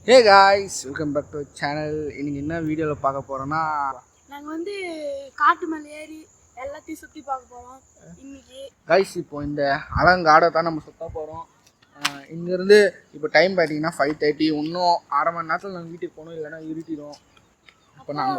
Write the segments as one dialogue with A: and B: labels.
A: Hey guys, welcome back to channel. இன்னைக்கு என்ன வீடியோல பார்க்க போறோம்னா
B: நாங்க வந்து காட்டு மேல ஏறி எல்லாத்தையும் சுத்தி பார்க்க போறோம் இன்னைக்கு.
A: गाइस இப்போ இந்த அலங்காடை தான் நம்ம சுத்த போறோம். இங்க இருந்து இப்போ டைம் பாத்தீங்கன்னா 5:30. இன்னும் அரை மணி நேரத்துல நாங்க வீட்டுக்கு போகணும், இல்லைன்னா இருட்டிடும். இப்போ நாங்க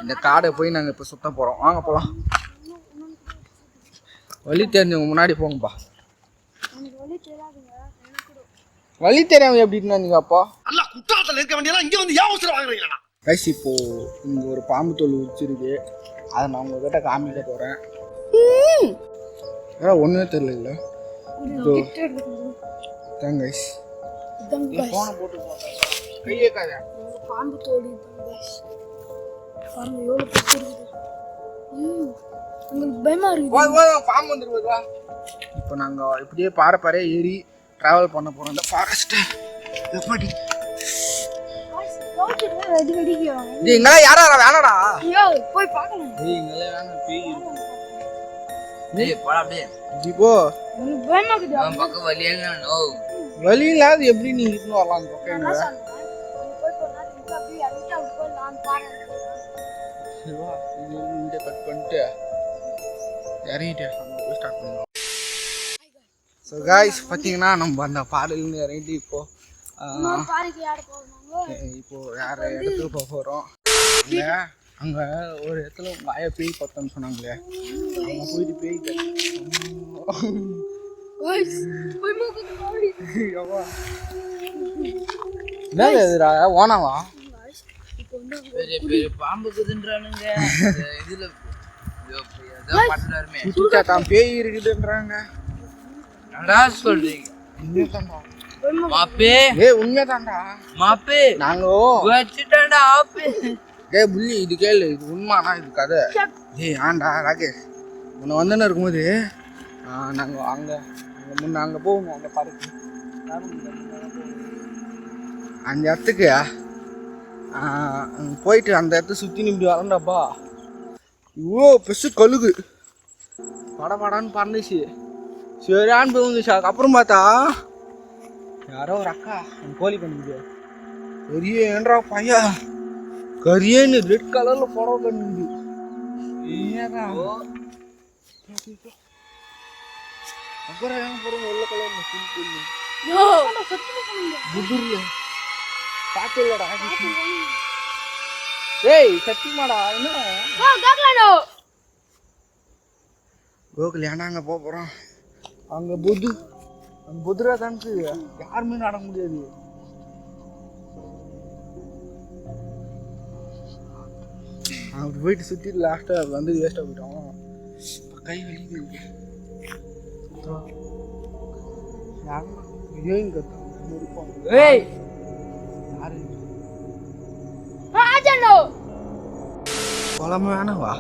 A: இந்த காடை போய் நாங்க இப்போ சுத்த போறோம். வாங்க போலாம். வழி தெரிஞ்சவங்க முன்னாடி போங்கப்பா.
B: எனக்கு வழி தெரியாதுங்க.
A: வழி தெரியாம எப்படி இருந்தீங்க அப்பா?
C: அல்ல குற்றாலத்துல இருக்க வேண்டியதா இங்க வந்து யாவசரம் வாங்குறீங்களா?
A: गाइस இப்போ இங்க ஒரு பாம்பு தோல் வச்சிருக்கு. அதை நான் உங்ககிட்ட காமிக்க போறேன். ஒண்ணுமே தெரியல. தான் गाइस போன போட்டு கையே காத
B: பாம்பு தோல் गाइस. பாருங்க எவ்வளவு பெருசா இருக்குது. உங்களுக்கு பயமா இருக்கு.
A: வா பாம்பு வந்துருவா. இப்போ நாங்க இப்படியே பாறை ஏறி டிராவல் பண்ண போறோம் இந்த ஃபாரஸ்ட். எப்படி நீங்க யாரா வேணடா?
B: ஐயோ போய் பார்க்கலாம்.
A: நீங்க வேணா பேய் இருக்கு.
D: டேய் போடா அப்படியே.
A: இப்போ
B: உங்களுக்கு பயமா இருக்குது.
D: நான் பக்கம் வழியே நோ.
A: வழி இல்லாத எப்படி நீங்க இருந்து வரலாம் அந்த பக்கம்?
B: நான் சொன்னேன் நீ போய் போனா நீங்க அப்படியே அடிச்சா போய் நான் பாறேன்.
A: சிவா இது வீடியோ கட் பண்ணிட்டு இறங்கிட்டே நம்ம போய் ஸ்டார்ட் பண்ணுவோம். ஸோ காய்ஸ் பார்த்தீங்கன்னா நம்ம அந்த பாறையிலேருந்து இறங்கிட்டு இப்போ
B: பாறைக்கு யார் போவாங்க?
A: இப்போ வேற இடத்துக்கு போக போகிறோம். அங்கே ஒரு இடத்துல உங்கள் ஆயா பேய் பார்த்தோன்னு சொன்னாங்களே, அங்கே போயிட்டு பேய் என்ன எதுரா ஓனாவா?
D: பெரிய பெரிய பாம்பு குதுன்றானுங்க. இதுல ஏதோ பட்டலாருமே.
A: சுத்திட்டான் பேய் இருக்குதுன்றாங்க.
D: என்னடா சொல்றீங்க? மாப்பே
A: ஏய் உண்மைதான்டா.
D: மாப்பே
A: நாங்க
D: வச்சிட்டான்டா ஆப்பே.
A: டேய் புள்ளி இது கேளு, இது உண்மைனா இது கதை. ஏய் ஆண்டா ராகேஷ் உன்னை வந்துன்னு இருக்கும்போது நாங்கள் அங்கே முன்ன அங்கே போவோம். அந்த பாருக்கு அந்த இடத்துக்கு போயிட்டு அந்த இடத்த சுற்றி இப்படி வரண்டாப்பா. இவ்வளோ பெருசு கழுகு படப்படான்னு பறந்துச்சு. சரியான்னு போய் வந்துச்சு. அதுக்கப்புறம் பார்த்தா யாரோ ஒரு அக்கா அந்த கோழி பண்ணிக்குது. பெரிய ஏன்றா பையா கரியன்னு ரெட் கலர்ல புடவை கண்ணுது. அப்புறம் ஏன் போறோம் வெள்ளை கலர்ல புதுர்ல பாத்து இல்லடா. ஏய் சத்தியமாடா என்னடா கோகுல் ஏன்னா அங்க போறோம். அங்க அந்த புதுரா தானுக்கு யாருமே நட முடியாது. அப்படி போயிட்டு சுற்றி லாஸ்ட்டாக வந்து வேஸ்ட்டாக போயிட்டோம். கை வலிக்குது. ஹீரோயின் கத்தாங்க இருப்பாங்க.
D: ஏய்
A: யாரு
B: ஆஜனோ
A: போலாமா வேணாவா?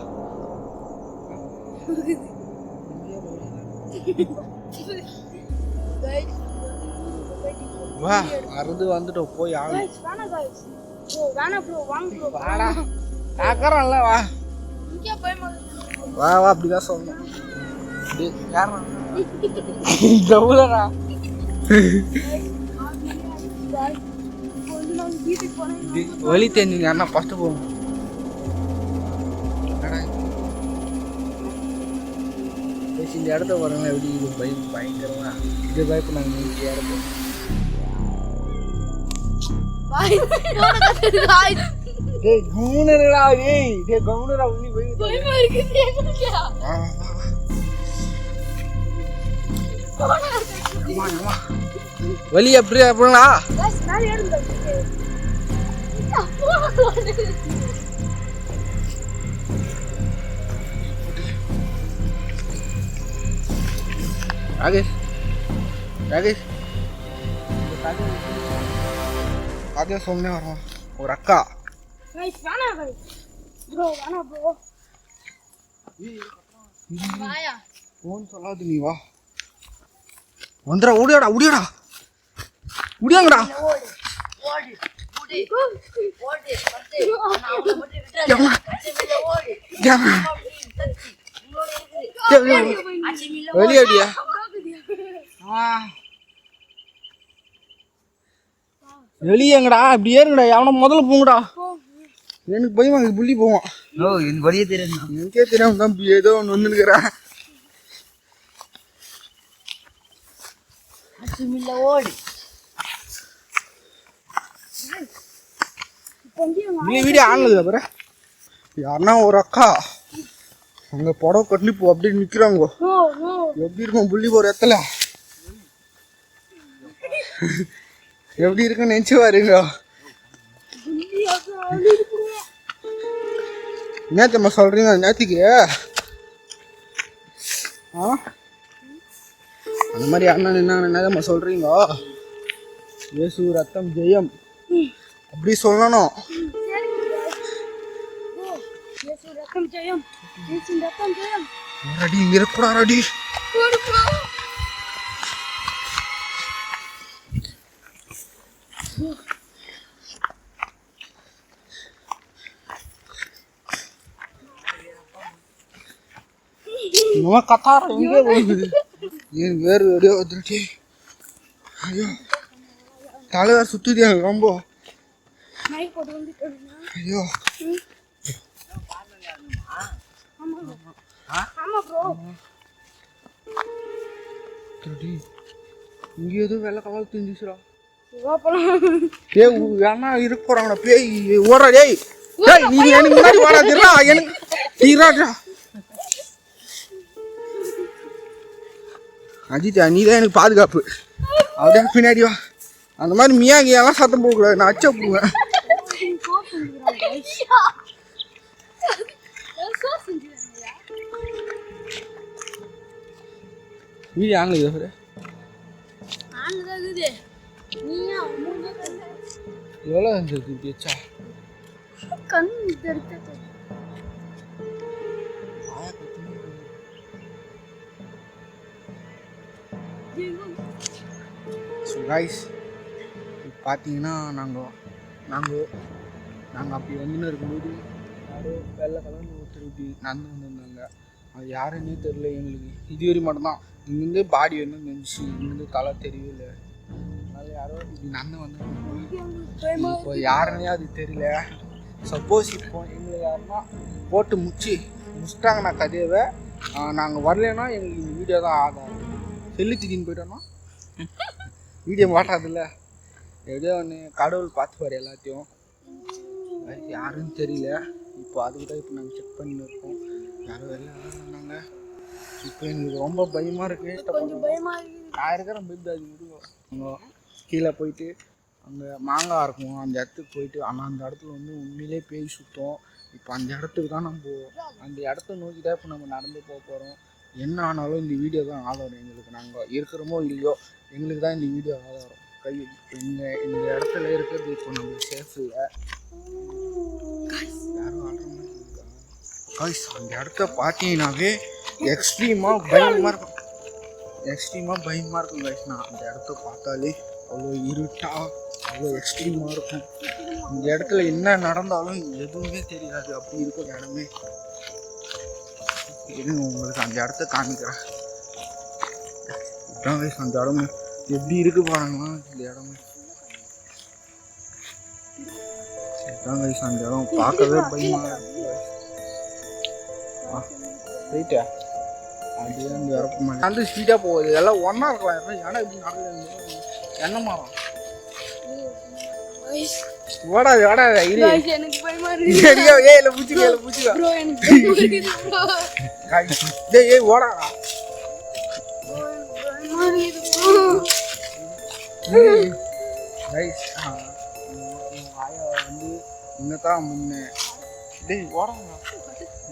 A: வா அறுது வந்துட்டோம் போய் ஆகும்.
B: வேணா गाइस ப்ரோ வேணா ப்ரோ வாங்க ப்ரோ
A: வாடா தாக்கறல்ல வா.
B: இங்க பயமா
A: வா அப்படிதான் சொல்லணும். டேய் யாரா டவுலரா வழி தெரிஞ்சுங்க அண்ணா ஃபர்ஸ்ட் போகும். இந்த இடத்த வரவங்க எப்படி இது பயங்கரமா இது பயப்படாங்க. இந்த இடத்த டேய் கவுனரா டேய் கவுனரா உன்னி போய்
B: பயமா இருக்குது.
A: வலி எப்படி அப்படிங்களா?
B: गाइस நான் ஏறுங்க.
A: ராகேஷ் அதே சொன்னே வரோம் ஒரு அக்கா.
B: गाइस வேணா गाइस ப்ரோ வேணா ப்ரோ வாயா
A: போன் சொல்லாது நீ வா வந்துடா. ஓடியாடா முடியாங்கடா.
D: ஓடு ஓடு ஓடு பத்து நான் அவளை மட்டும் விட்டுறேன். அச்சமில்ல ஓடு
A: வெளியாடியா? வெளியே எங்கடா இப்படி ஏறுங்கடா எவனா முதல்ல போங்கடா. எனக்கு பயமா இருக்கு புள்ளி போவான்.
D: ஓ இந்த வழியே தெரியாது.
A: எனக்கே தெரியாம தான் ஏதோ ஒன்று வந்துருக்கிறேன்.
D: அச்சுமில்ல ஓடி
A: வீடியோ ஆனது அப்புறம் யாருன்னா ஒரு அக்கா அங்கே புடவை கட்டி இப்போ அப்படியே நிற்கிறாங்க. எப்படி இருக்கும் புள்ளி போகிற இடத்துல எப்படி இருக்குன்னு நினச்சி பாருங்க. நேத்தம்மா சொல்கிறீங்க நேற்றுக்கு அந்த மாதிரி அண்ணா நின்னாங்க என்னதம்மா சொல்கிறீங்க? இயேசு ரத்தம் ஜெயம் அப்படி சொல்லணும். ரெடி இங்க இருக்கக்கூடா ரெடி. நம்ம கத்தார எங்கே போகுது? ஏன் வேறு எப்படியோ வந்துருச்சு. ஐயோ தலைவர் சுத்துது எனக்கு ரொம்ப. ஐயோ இங்க எதுவும் வெள்ளை கவால் தெரிஞ்சிச்சுடா. பேய் வேணா இருக்க போறாங்கடா பேய் ஓடுறா. டேய் டேய் நீ எனக்கு முன்னாடி வாடாதீரா எனக்கு தீராடா. அஜித்தா நீ தான் எனக்கு பாதுகாப்பு. அப்படியே பின்னாடி வா. அந்த மாதிரி மியாங்கியெல்லாம் சத்தம் போகக்கூடாது, நான் அச்சா போடுவேன். வீடு ஆன்ல இது எவ்வளோ இருந்தது பேச்சா கைஸ் பார்த்தீங்கன்னா நாங்கள் அப்படி வந்துன்னு இருக்கும்போது யாரோ வெள்ளை கலந்து ஒருத்தர் இப்படி நடந்து வந்துருந்தாங்க. அது யாருன்னே தெரில எங்களுக்கு. இதுவரை மட்டும்தான் இங்கேருந்து பாடி வந்து நினச்சி இங்கேருந்து தலை தெரியல. அதனால யாரோ இப்படி நடந்து வந்து இப்போ யாருன்னே அது தெரியல. சப்போஸ் இப்போ எங்களை யாருன்னா போட்டு முடிச்சிட்டாங்கன்னா கதையவை நாங்கள் வரலன்னா எங்களுக்கு இந்த வீடியோ தான் ஆகாது. செல்லு திடீர்னு போயிட்டோன்னா வீடியோ மாட்டாதில்ல. எப்படியோ ஒன்று கடவுள் பார்த்துப்பாரு எல்லாத்தையும். யாருன்னு தெரியல. இப்போ அதுக்கு தான் இப்போ நாங்கள் செக் பண்ணின்னு இருக்கோம். யாரும் வெளில வந்தாங்க. இப்போ எங்களுக்கு ரொம்ப பயமாக இருக்குது. நான் இருக்கிறேன் பயப்படாது விடுவோம். அங்கே கீழே போயிட்டு அங்கே மாங்காய் இருக்கும் அந்த இடத்துக்கு போயிட்டு ஆனால் அந்த இடத்துல வந்து உண்மையிலே பேய் சுத்தம். இப்போ அந்த இடத்துக்கு தான் நம்ம அந்த இடத்த நோக்கி தான் இப்போ நம்ம நடந்து போக போகிறோம். என்ன ஆனாலும் இந்த வீடியோ தான் ஆதாரம் எங்களுக்கு. நாங்கள் இருக்கிறோமோ இல்லையோ எங்களுக்கு தான் இந்த வீடியோ ஆதாரம். இந்த இடத்துல இருக்கிறது இப்போ நம்மளுக்கு சேஃப் இல்லை. யாரும் ஆடுற மாதிரி இருக்காங்க. காய்ஸ் அந்த இடத்த பார்த்தீங்கன்னாவே எக்ஸ்ட்ரீமாக பயமாக இருக்கும். காய்ஸ் நான் அந்த இடத்த பார்த்தாலே அவ்வளோ இருட்டாக அவ்வளோ எக்ஸ்ட்ரீமாக இருக்கும். இந்த இடத்துல என்ன நடந்தாலும் எதுவுமே தெரியாது. அப்படி இருக்கும் இடமே. இருங்க உங்களுக்கு அந்த இடத்த காமிக்கிறேன். இதுதான் கைஸ் அந்த இடமே எப்படி இருக்கு பாருங்களா. இந்த இடமே இதுதான் கைஸ் அந்த இடம். பார்க்கவே பயமாக இருக்கு. ரைட்டா அப்படியே அந்த இறப்பு மாதிரி அந்த ஸ்பீடாக போகுது. எல்லாம் ஒன்றா இருக்கலாம். ஏன்னா இப்படி நடக்குது என்ன மாறும். ஓடாது
B: எனக்கு பயமா இருக்கு.
A: சரியா ஏல பூச்சிக்கோ
B: ப்ரோ எனக்கு
A: டேய் ஏய் ஓடாடா.
B: பயமா இருக்கு
A: கைஸ் ஆயா வந்து இன்னதான் முன்னே டேய் ஓடாடா.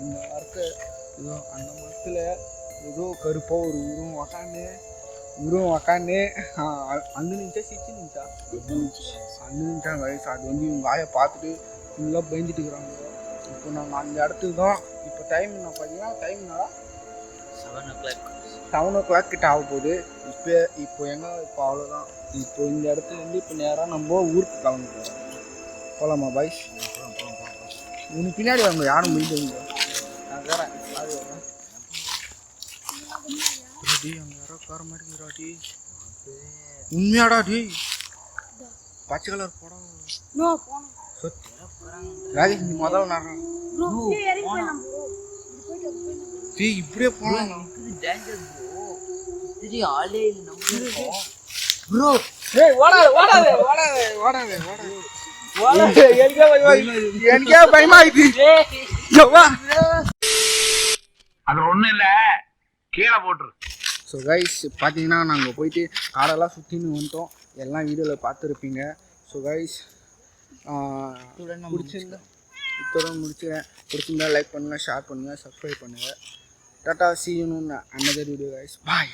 A: இந்த மரத்தை ஏதோ அந்த மரத்தில் ஏதோ கருப்பாக ஒரு உருவம் உக்காந்து அந்த நிமிஷா சிச்சு நிமிஷா அந்த நிமிஷம் வயசு. அது வந்து இவங்க ஆயை பார்த்துட்டு ஃபுல்லாக பயந்துட்டு இருக்கிறாங்க. இப்போ நாங்கள் அந்த இடத்துக்கு தான் இப்போ டைம் நான் பார்த்தீங்கன்னா டைம்னால 7 o'clock கிட்ட ஆக போகுது. இப்போ எங்கே இப்போ அவ்வளோதான். இப்போ இந்த இடத்துலேருந்து இப்போ நேராக நம்ம ஊருக்கு கிளம்பி போகிறோம். போகலாமா பாய்ஸ்? உனக்கு பின்னாடி வாங்க யாரும் முடிஞ்சவங்க. நான் கேறேன் அங்கே யாரோ கார மாதிரி டி உண்மையாடா டி. பச்சை கலர் படம்
B: நோ போனோம்
A: ராகேஷ் நீ முதல்ல நான்
B: ப்ரோ இறங்கி போயிடலாம் ப்ரோ இது போயிட்டு
A: டேய் இப்படியே போலாம்
D: டேஞ்சர் ப்ரோ இது ஆளே இல்ல நம்ம ப்ரோ
A: ஏய் ஓடாத எனக்கே பயமா ஆயிடுச்சு எவ்வா
C: அது ஒண்ணும் இல்ல கீழே போட்டுரு.
A: ஸோ கைஸ் பார்த்தீங்கன்னா நாங்கள் போயிட்டு காடெல்லாம் சுற்றின்னு வந்துட்டோம். எல்லாம் வீடியோவில் பார்த்துருப்பீங்க. ஸோ கைஸ் பிடிச்சிருந்தா இத்தோட முடிச்சுக்கிறேன். பிடிச்சிருந்தா லைக் பண்ணுங்கள், ஷேர் பண்ணுங்கள், சப்ஸ்கிரைப் பண்ணுங்கள். Tata, see you in another video guys. Bye.